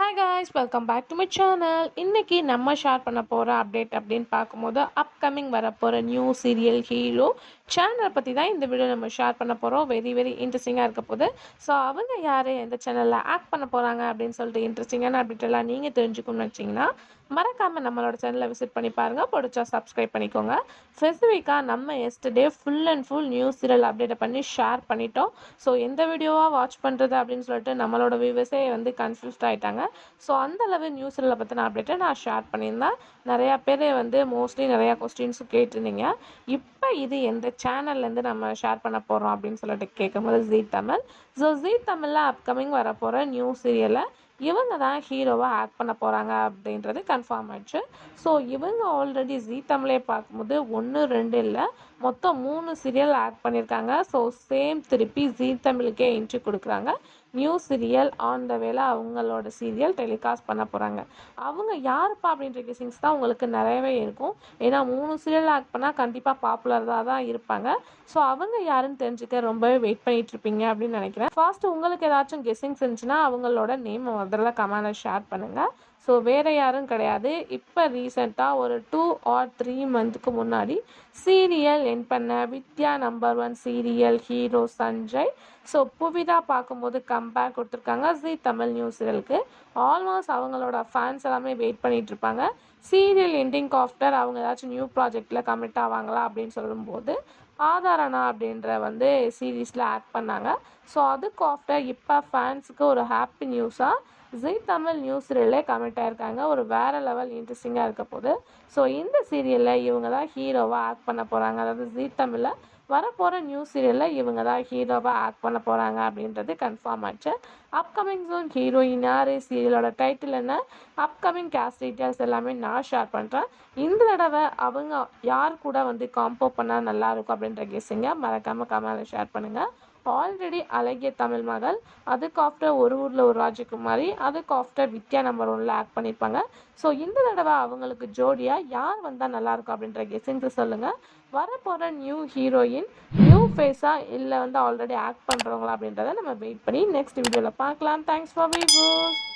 Hi guys, welcome back to my channel. இன்னைக்கு நம்ம share பண்ண போகிற அப்டேட் அப்படின்னு பார்க்கும்போது அப்கமிங் வரப்போகிற நியூ சீரியல் ஹீரோ சேனலை பற்றி தான் இந்த வீடியோ நம்ம ஷேர் பண்ண போகிறோம். வெரி இன்ட்ரெஸ்டிங்காக இருக்க போகுது. ஸோ அவங்க யார், எந்த சேனலில் ஆக்ட் பண்ண போகிறாங்க அப்படின்னு சொல்லிட்டு இன்ட்ரெஸ்டிங்கான அப்டேட் எல்லாம் நீங்கள் தெரிஞ்சுக்கணும்னு வச்சிங்கன்னா மறக்காமல் நம்மளோட சேனலை விசிட் பண்ணி பாருங்கள். பிடிச்சா சப்ஸ்கிரைப் பண்ணிக்கோங்க. ஸ்பெசிஃபிக்காக நம்ம yesterday full and full new serial அப்டேட்டை பண்ணி ஷேர் பண்ணிட்டோம். ஸோ எந்த வீடியோவாக வாட்ச் பண்ணுறது அப்படின்னு சொல்லிட்டு நம்மளோட வியூவர்ஸே வந்து கன்ஃபியூஸ்ட் ஆகிட்டாங்க. ஸோ அந்தளவு நியூஸ் சீரியலை பற்றின அப்டேட்டை நான் ஷேர் பண்ணியிருந்தேன். நிறையா பேர் வந்து மோஸ்ட்லி நிறையா கொஸ்டின்ஸும் கேட்டிருந்தீங்க. இப்போ இது எந்த சேனல்லேருந்து நம்ம ஷேர் பண்ண போகிறோம் அப்படின்னு சொல்லிட்டு கேட்கும்போது ஜீ தமிழ். ஸோ ஜீ தமிழில் அப்கமிங் வரப்போகிற நியூ சீரியலை இவங்க தான் ஹீரோவாக ஆக்ட் பண்ண போகிறாங்க அப்படின்றது கன்ஃபார்ம் ஆயிடுச்சு. ஸோ இவங்க ஆல்ரெடி ஜீ தமிழே பார்க்கும்போது 1 2 இல்லை, மொத்தம் 3 சீரியல் ஆக்ட் பண்ணியிருக்காங்க. ஸோ சேம் திருப்பி ஜீ தமிழுக்கே என்ட்ரி கொடுக்குறாங்க. நியூ சீரியல் ஆன் த வேல அவங்களோட சீரியல் டெலிகாஸ்ட் பண்ண போகிறாங்க. அவங்க யாருப்பா அப்படின்ற கெஸிங்ஸ் தான் உங்களுக்கு நிறையவே இருக்கும். ஏன்னா 3 சீரியல் ஆக்ட் பண்ணால் கண்டிப்பாக பாப்புலராக தான் இருப்பாங்க. ஸோ அவங்க யாருன்னு தெரிஞ்சுக்க ரொம்பவே வெயிட் பண்ணிட்டு இருப்பீங்க அப்படின்னு நினைக்கிறேன். ஃபர்ஸ்ட் உங்களுக்கு ஏதாச்சும் கெஸிங்ஸ் இருந்துச்சுன்னா அவங்களோட நேம் முதல்ல கமெண்ட்ல ஷேர் பண்ணுங்கள். ஸோ வேறு யாரும் கிடையாது. இப்போ ரீசெண்டாக ஒரு 2 or 3 மந்த்துக்கு முன்னாடி சீரியல் என் பண்ண Vidya number 1 serial hero Sanjay. So Puvitha பார்க்கும்போது கம்பேக் கொடுத்துருக்காங்க ஜீ தமிழ் நியூ சீரியலுக்கு. ஆல்மோஸ்ட் அவங்களோட ஃபேன்ஸ் எல்லாமே வெயிட் பண்ணிட்டு இருப்பாங்க. சீரியல் எண்டிங் ஆஃப்டர் அவங்க ஏதாச்சும் நியூ ப்ராஜெக்டில் கமிட் ஆவாங்களா அப்படின்னு சொல்லும்போது ஆதாரணா அப்படின்ற வந்து சீரீஸில் ஆக்ட் பண்ணாங்க. ஸோ அதுக்கு ஆஃப்டர் இப்போ ஃபேன்ஸுக்கு ஒரு ஹாப்பி நியூஸாக ஜீ தமிழ் நியூ சீரியல்லே கமிட் ஆகிருக்காங்க. ஒரு வேறு லெவல் இன்ட்ரெஸ்டிங்காக இருக்க போகுது. ஸோ இந்த சீரியலில் இவங்க தான் ஹீரோவாக ஆக்ட் பண்ண போகிறாங்க. அதாவது ஜீ தமிழில் வரப்போகிற நியூ சீரியலில் இவங்க தான் ஹீரோவாக ஆக்ட் பண்ண போகிறாங்க அப்படின்றது கன்ஃபார்ம் ஆச்சு. அப்கமிங் ஜோன் ஹீரோயின் யார், சீரியலோட டைட்டில் என்ன, அப்கமிங் கேஸ்ட் டீட்டெயில்ஸ் எல்லாமே நான் ஷேர் பண்ணுறேன். இந்த தடவை அவங்க யார் கூட வந்து காம்போ பண்ணால் நல்லாயிருக்கும் அப்படின்ற கெஸ்ஸிங்க மறக்காமல் கமெண்ட்டில் ஷேர் பண்ணுங்கள். ஆல்ரெடி அழகிய தமிழ் மகள், அதுக்கு ஆஃப்டர் ஒரு ஊரில் ஒரு ராஜகுமாரி, அதுக்கு ஆஃப்டர் வித்யா நம்பர் 1ல் ஆக்ட் பண்ணியிருப்பாங்க. ஸோ இந்த தடவை அவங்களுக்கு ஜோடியாக யார் வந்தால் நல்லாயிருக்கும் அப்படின்ற கெஸ்ஸிங்ஸை சொல்லுங்கள். வரப்போகிற நியூ ஹீரோயின் நியூ ஃபேஸாக இல்லை வந்து ஆல்ரெடி ஆக்ட் பண்ணுறவங்களா அப்படின்றத நம்ம வெயிட் பண்ணி நெக்ஸ்ட் வீடியோவில் பார்க்கலாம். Thanks for viewers.